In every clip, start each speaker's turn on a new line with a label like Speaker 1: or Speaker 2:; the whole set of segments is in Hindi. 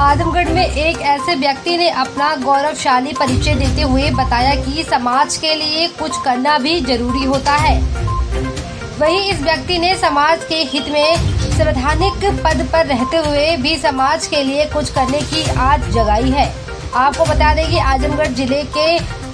Speaker 1: आजमगढ़ में एक ऐसे व्यक्ति ने अपना गौरवशाली परिचय देते हुए बताया कि समाज के लिए कुछ करना भी जरूरी होता है। वहीं इस व्यक्ति ने समाज के हित में संवैधानिक पद पर रहते हुए भी समाज के लिए कुछ करने की आस जगाई है। आपको बता दें कि आजमगढ़ जिले के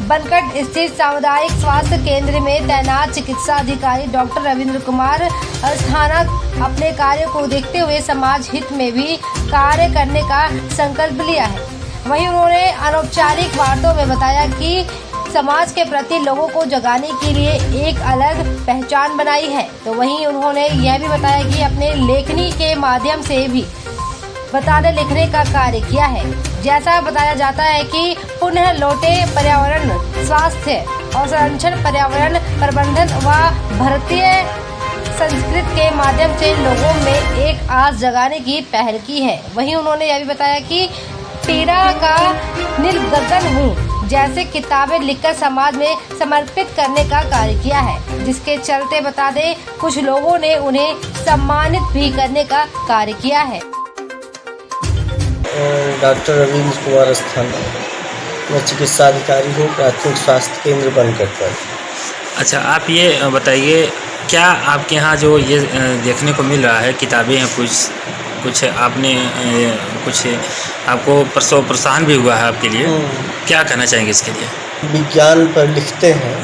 Speaker 1: बनकट स्थित सामुदायिक स्वास्थ्य केंद्र में तैनात चिकित्सा अधिकारी डॉक्टर रविंद्र कुमार अस्थाना अपने कार्य को देखते हुए समाज हित में भी कार्य करने का संकल्प लिया है। वहीं उन्होंने अनौपचारिक वार्ताओं में बताया कि समाज के प्रति लोगों को जगाने के लिए एक अलग पहचान बनाई है। तो वहीं उन्होंने यह भी बताया कि अपने लेखनी के माध्यम से भी बताने लिखने का कार्य किया है। जैसा बताया जाता है कि पुनः लौटे पर्यावरण स्वास्थ्य और संरक्षण पर्यावरण प्रबंधन व भारतीय संस्कृति के माध्यम से लोगों में एक आस जगाने की पहल की है। वहीं उन्होंने यह भी बताया कि पीड़ा का निर्गगन हूँ जैसे किताबें लिखकर समाज में समर्पित करने का कार्य किया है, जिसके चलते बता दें कुछ लोगों ने उन्हें सम्मानित भी करने का कार्य किया है।
Speaker 2: डॉक्टर रविंद्र कुमार अस्थाना, मैं चिकित्सा अधिकारी हूँ, प्राथमिक स्वास्थ्य केंद्र बनकट पर।
Speaker 3: अच्छा, आप ये बताइए, क्या आपके यहाँ जो ये देखने को मिल रहा है, किताबें हैं, कुछ आपने कुछ आपको प्रोत्साहन भी हुआ है आपके लिए, क्या कहना चाहेंगे इसके लिए?
Speaker 2: विज्ञान पर लिखते हैं,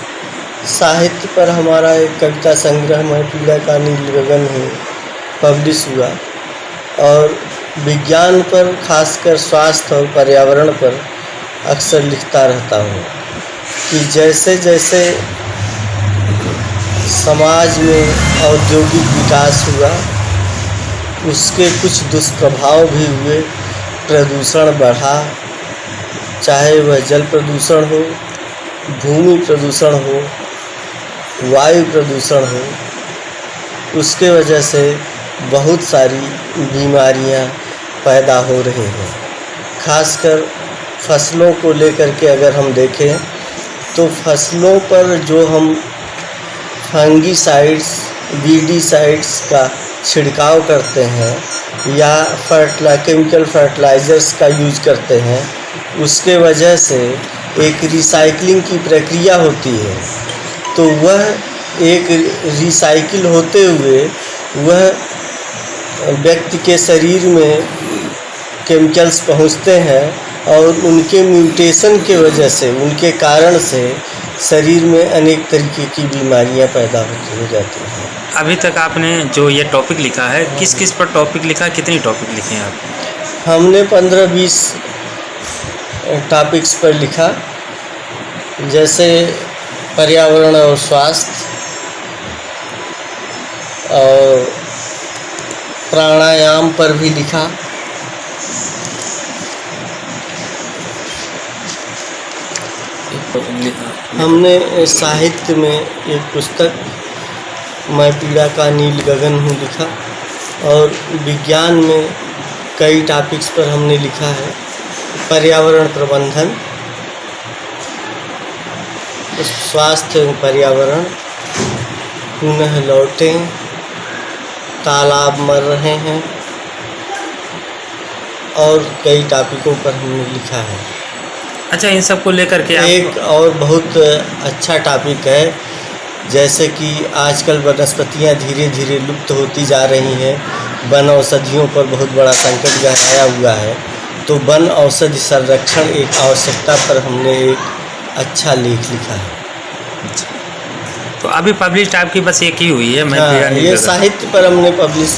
Speaker 2: साहित्य पर हमारा एक कविता संग्रह मैं पीड़ा का नील गगन हूँ पब्लिश हुआ, और विज्ञान पर खासकर स्वास्थ्य और पर्यावरण पर अक्सर लिखता रहता हूँ कि जैसे जैसे समाज में औद्योगिक विकास हुआ उसके कुछ दुष्प्रभाव भी हुए। प्रदूषण बढ़ा, चाहे वह जल प्रदूषण हो, भूमि प्रदूषण हो, वायु प्रदूषण हो, उसके वजह से बहुत सारी बीमारियां पैदा हो रही हैं। खासकर फसलों को लेकर के अगर हम देखें तो फसलों पर जो हम फंगीसाइड्स, वीडीसाइड्स का छिड़काव करते हैं या केमिकल फर्टिलाइज़र्स का यूज करते हैं, उसके वजह से एक रिसाइकलिंग की प्रक्रिया होती है। तो वह एक रिसाइकिल होते हुए वह व्यक्ति के शरीर में केमिकल्स पहुंचते हैं और उनके म्यूटेशन के वजह से, उनके कारण से शरीर में अनेक तरीके की बीमारियां पैदा हो जाती हैं।
Speaker 3: अभी तक आपने जो ये टॉपिक लिखा है, किस किस पर टॉपिक लिखा है, कितनी टॉपिक लिखे हैं आप?
Speaker 2: हमने 15-20 टॉपिक्स पर लिखा, जैसे पर्यावरण और स्वास्थ्य और प्राणायाम पर भी लिखा। हमने साहित्य में एक पुस्तक मैं पीड़ा का नील गगन हूँ लिखा, और विज्ञान में कई टॉपिक्स पर हमने लिखा है। पर्यावरण प्रबंधन, स्वास्थ्य एवं पर्यावरण, पुनः लौटें, तालाब मर रहे हैं, और कई टॉपिकों पर हमने लिखा है।
Speaker 3: अच्छा, इन सब को लेकर के
Speaker 2: एक और बहुत अच्छा टॉपिक है, जैसे कि आजकल वनस्पतियाँ धीरे धीरे लुप्त होती जा रही हैं, वन औषधियों पर बहुत बड़ा संकट गहराया हुआ है। तो वन औषधि संरक्षण एक आवश्यकता पर हमने एक अच्छा लेख लिखा है।
Speaker 3: तो अभी पब्लिश आपकी बस एक ही हुई है?
Speaker 2: ये साहित्य पर हमने पब्लिश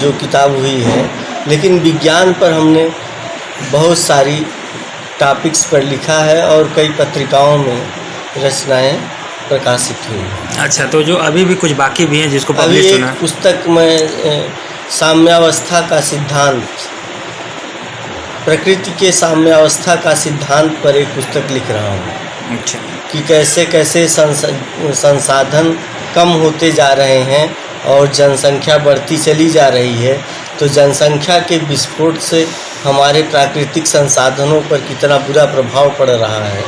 Speaker 2: जो किताब हुई है, लेकिन विज्ञान पर हमने बहुत सारी टॉपिक्स पर लिखा है और कई पत्रिकाओं में रचनाएं प्रकाशित हुई हैं।
Speaker 3: अच्छा, तो जो अभी भी कुछ बाकी भी हैं जिसको पब्लिश होना?
Speaker 2: पुस्तक में साम्यावस्था का सिद्धांत, प्रकृति के साम्यावस्था का सिद्धांत पर एक पुस्तक लिख रहा हूँ।
Speaker 3: अच्छा,
Speaker 2: कि कैसे कैसे संसाधन कम होते जा रहे हैं और जनसंख्या बढ़ती चली जा रही है। तो जनसंख्या के विस्फोट से हमारे प्राकृतिक संसाधनों पर कितना बुरा प्रभाव पड़ रहा है,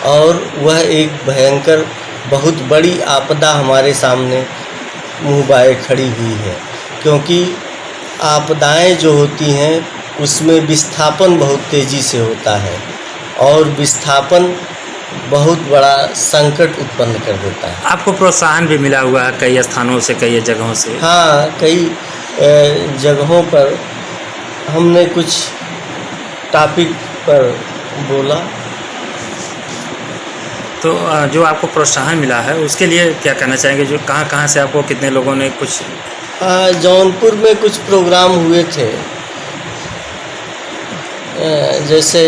Speaker 2: और वह एक भयंकर बहुत बड़ी आपदा हमारे सामने मुँह बाए खड़ी हुई है। क्योंकि आपदाएं जो होती हैं उसमें विस्थापन बहुत तेज़ी से होता है और विस्थापन बहुत बड़ा संकट उत्पन्न कर देता है।
Speaker 3: आपको प्रोत्साहन भी मिला हुआ है कई स्थानों से, कई जगहों से?
Speaker 2: हाँ, कई जगहों पर हमने कुछ टॉपिक पर बोला।
Speaker 3: तो जो आपको प्रोत्साहन मिला है उसके लिए क्या कहना चाहेंगे? जो कहाँ से आपको, कितने लोगों ने कुछ?
Speaker 2: जौनपुर में कुछ प्रोग्राम हुए थे, जैसे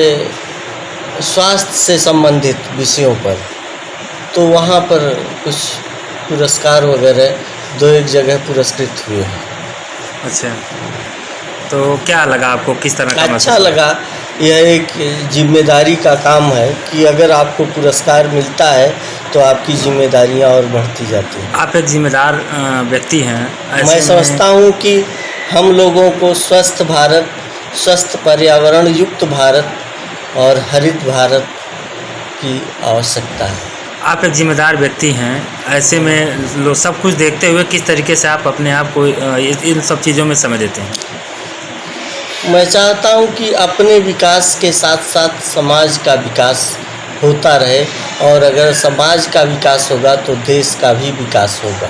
Speaker 2: स्वास्थ्य से संबंधित विषयों पर, तो वहाँ पर कुछ पुरस्कार वगैरह 2-1 जगह पुरस्कृत हुए हैं।
Speaker 3: अच्छा, तो क्या लगा आपको, किस तरह का?
Speaker 2: अच्छा लगा। यह एक जिम्मेदारी का काम है कि अगर आपको पुरस्कार मिलता है तो आपकी जिम्मेदारियां और बढ़ती जाती हैं।
Speaker 3: आप एक जिम्मेदार व्यक्ति हैं।
Speaker 2: मैं समझता हूं कि हम लोगों को स्वस्थ भारत, स्वस्थ पर्यावरण युक्त भारत और हरित भारत की आवश्यकता है।
Speaker 3: आप एक जिम्मेदार व्यक्ति हैं, ऐसे में लोग सब कुछ देखते हुए किस तरीके से आप अपने आप को इन सब चीज़ों में समय देते हैं?
Speaker 2: मैं चाहता हूं कि अपने विकास के साथ साथ समाज का विकास होता रहे, और अगर समाज का विकास होगा तो देश का भी विकास होगा।